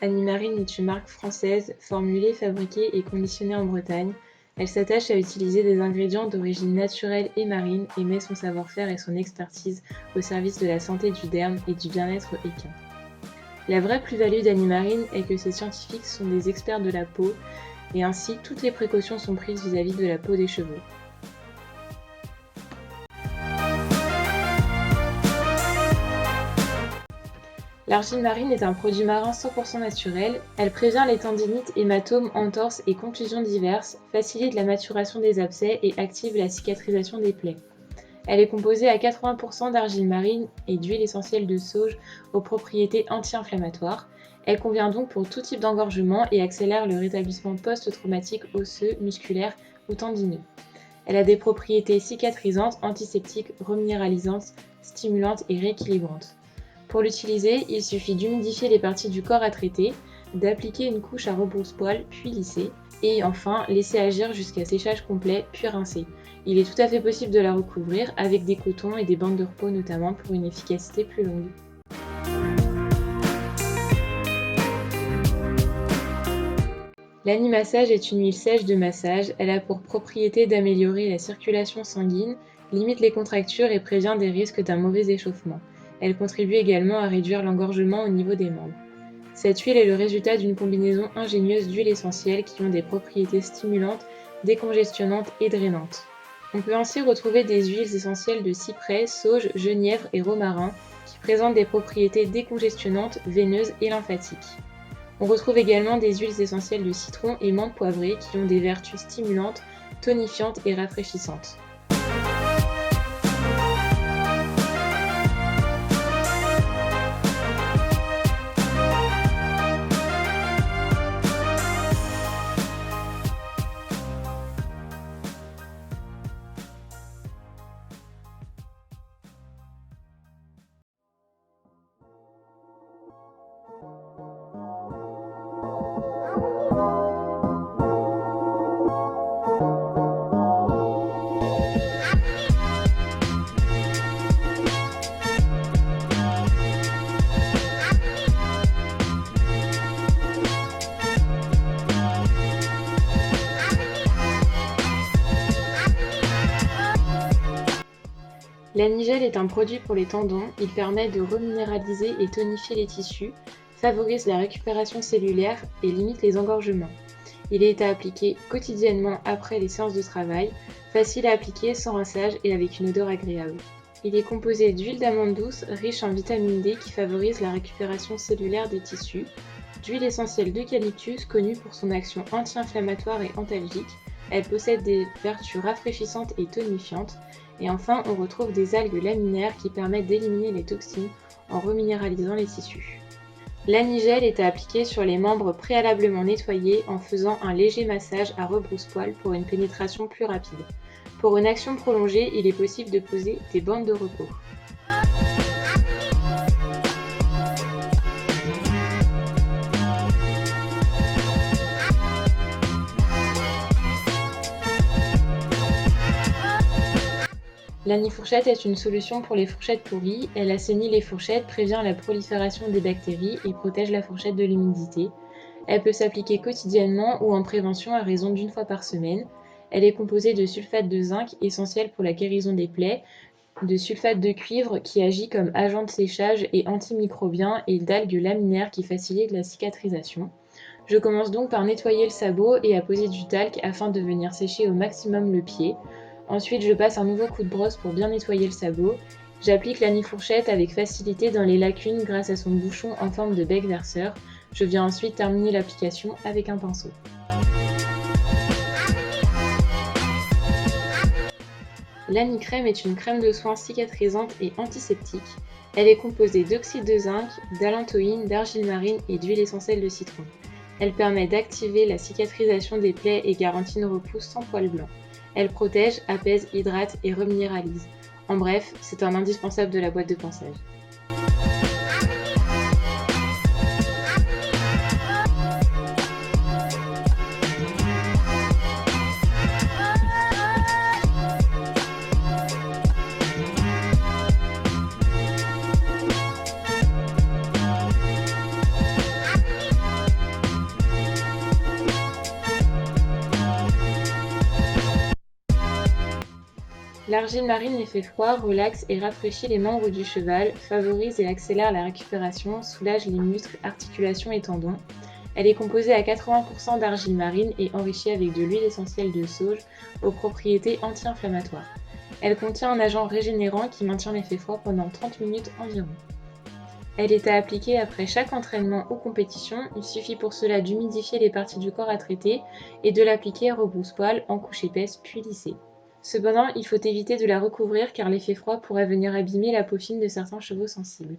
Animarine est une marque française formulée, fabriquée et conditionnée en Bretagne. Elle s'attache à utiliser des ingrédients d'origine naturelle et marine et met son savoir-faire et son expertise au service de la santé du derme et du bien-être équin. La vraie plus-value d'Animarine est que ces scientifiques sont des experts de la peau et ainsi toutes les précautions sont prises vis-à-vis de la peau des chevaux. L'argile marine est un produit marin 100% naturel. Elle prévient les tendinites, hématomes, entorses et contusions diverses, facilite la maturation des abcès et active la cicatrisation des plaies. Elle est composée à 80% d'argile marine et d'huile essentielle de sauge aux propriétés anti-inflammatoires. Elle convient donc pour tout type d'engorgement et accélère le rétablissement post-traumatique osseux, musculaire ou tendineux. Elle a des propriétés cicatrisantes, antiseptiques, reminéralisantes, stimulantes et rééquilibrantes. Pour l'utiliser, il suffit d'humidifier les parties du corps à traiter, d'appliquer une couche à rebrousse-poil puis lisser, et enfin laisser agir jusqu'à séchage complet puis rincer. Il est tout à fait possible de la recouvrir avec des cotons et des bandes de repos notamment pour une efficacité plus longue. L'animassage est une huile sèche de massage. Elle a pour propriété d'améliorer la circulation sanguine, limite les contractures et prévient des risques d'un mauvais échauffement. Elle contribue également à réduire l'engorgement au niveau des membres. Cette huile est le résultat d'une combinaison ingénieuse d'huiles essentielles qui ont des propriétés stimulantes, décongestionnantes et drainantes. On peut ainsi retrouver des huiles essentielles de cyprès, sauge, genièvre et romarin qui présentent des propriétés décongestionnantes, veineuses et lymphatiques. On retrouve également des huiles essentielles de citron et menthe poivrée qui ont des vertus stimulantes, tonifiantes et rafraîchissantes. L'Anigel est un produit pour les tendons. Il permet de reminéraliser et tonifier les tissus, favorise la récupération cellulaire et limite les engorgements. Il est à appliquer quotidiennement après les séances de travail, facile à appliquer sans rinçage et avec une odeur agréable. Il est composé d'huile d'amande douce riche en vitamine D qui favorise la récupération cellulaire des tissus, d'huile essentielle d'eucalyptus connue pour son action anti-inflammatoire et antalgique. Elle possède des vertus rafraîchissantes et tonifiantes. Et enfin, on retrouve des algues laminaires qui permettent d'éliminer les toxines en reminéralisant les tissus. L'Anigel est à appliquer sur les membres préalablement nettoyés en faisant un léger massage à rebrousse-poil pour une pénétration plus rapide. Pour une action prolongée, il est possible de poser des bandes de repos. L'Anifourchette est une solution pour les fourchettes pourries. Elle assainit les fourchettes, prévient la prolifération des bactéries et protège la fourchette de l'humidité. Elle peut s'appliquer quotidiennement ou en prévention à raison d'une fois par semaine. Elle est composée de sulfate de zinc, essentiel pour la guérison des plaies, de sulfate de cuivre qui agit comme agent de séchage et antimicrobien et d'algues laminaires qui facilitent la cicatrisation. Je commence donc par nettoyer le sabot et à poser du talc afin de venir sécher au maximum le pied. Ensuite, je passe un nouveau coup de brosse pour bien nettoyer le sabot. J'applique l'Anifourchette avec facilité dans les lacunes grâce à son bouchon en forme de bec verseur. Je viens ensuite terminer l'application avec un pinceau. L'Anicrème est une crème de soins cicatrisante et antiseptique. Elle est composée d'oxyde de zinc, d'allantoïne, d'argile marine et d'huile essentielle de citron. Elle permet d'activer la cicatrisation des plaies et garantit une repousse sans poils blancs. Elle protège, apaise, hydrate et reminéralise. En bref, c'est un indispensable de la boîte de pansage. L'argile marine l'effet froid relaxe et rafraîchit les membres du cheval, favorise et accélère la récupération, soulage les muscles, articulations et tendons. Elle est composée à 80% d'argile marine et enrichie avec de l'huile essentielle de sauge aux propriétés anti-inflammatoires. Elle contient un agent régénérant qui maintient l'effet froid pendant 30 minutes environ. Elle est à appliquer après chaque entraînement ou compétition, il suffit pour cela d'humidifier les parties du corps à traiter et de l'appliquer à rebrousse-poil en couche épaisse puis lissée. Cependant, il faut éviter de la recouvrir car l'effet froid pourrait venir abîmer la peau fine de certains chevaux sensibles.